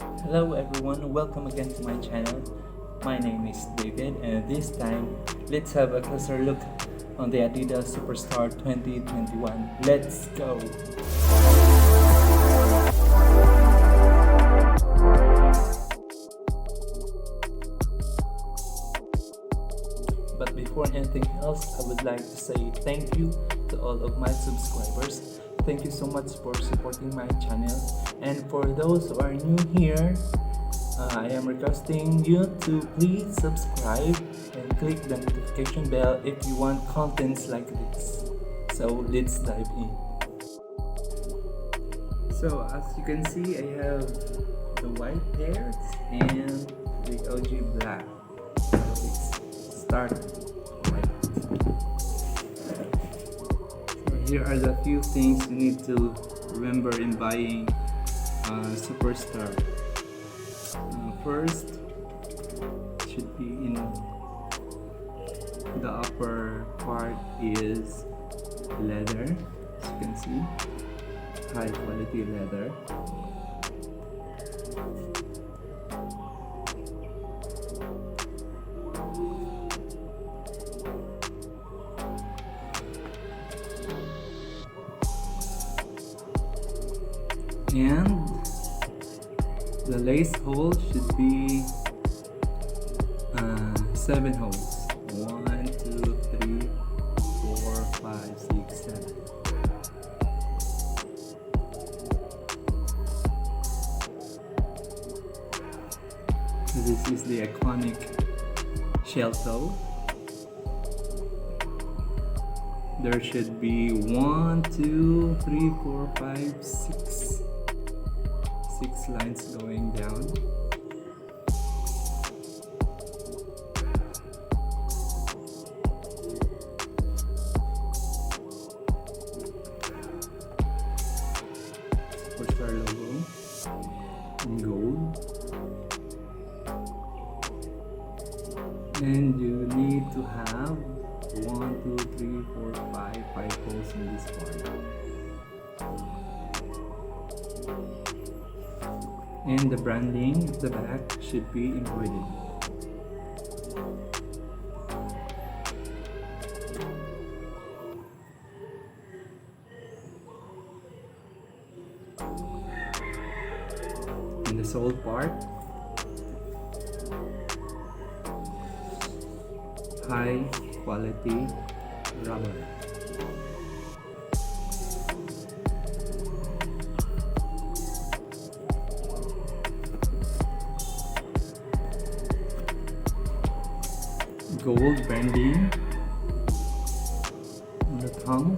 Hello everyone, welcome again to my channel. My name is David and this time let's have a closer look on the Adidas Superstar 2021. Let's go! But before anything else, I would like to say thank you to all of my subscribers. Thank you so much for supporting my channel. And for those who are new here, I am requesting you to please subscribe and click the notification bell if you want contents like this. So let's dive in. So as you can see, I have the white pairs and the OG black. So let's start. So here are the few things you need to remember in buying Superstar. First, should be in the upper part is leather, as you can see, high quality leather. And the lace hole should be 7 holes. 1, 2, 3, 4, 5, 6, 7. This is the iconic shell toe. There should be 1, 2, 3, 4, 5, 6 lines going down. Superstar logo in gold. And you need to have 1, 2, 3, 4, 5 holes in this part. And the branding at the back should be embroidered. In the sole part, high quality rubber. Gold branding on the tongue.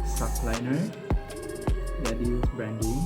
Sock liner, the ADIDAS branding.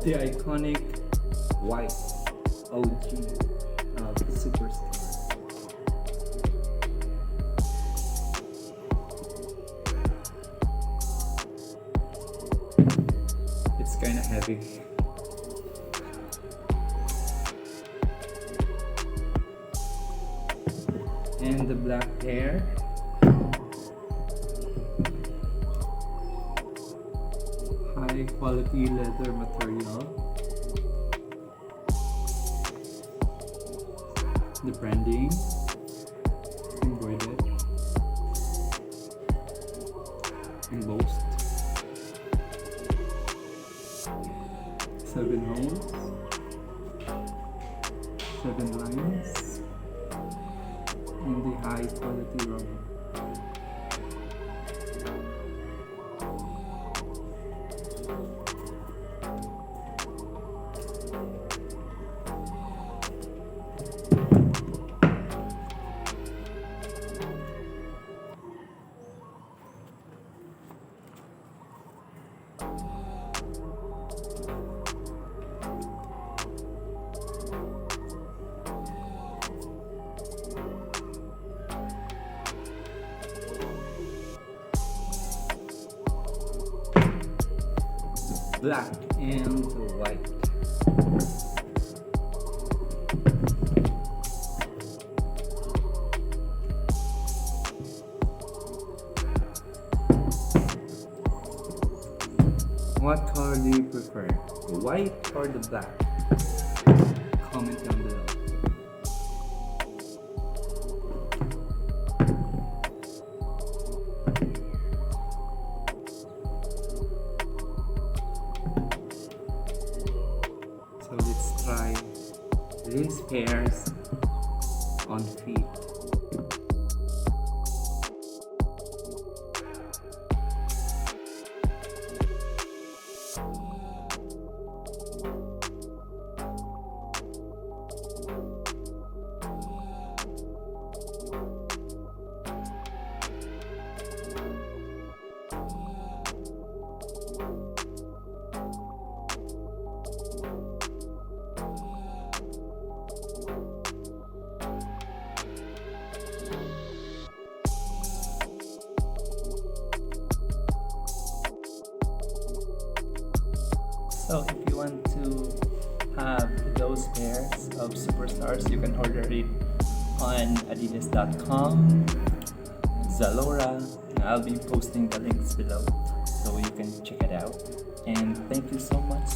The iconic white OG of the Superstar. It's kind of heavy. And the black hair. High quality leather material. The branding embroidered, embossed. 7 holes. 7 lines in the high quality row. Black and white. What color do you prefer? The white or the black? Comment down below. So let's try these pairs on feet. So if you want to have those pairs of superstars, you can order it on adidas.com, Zalora. I'll be posting the links below so you can check it out. And thank you so much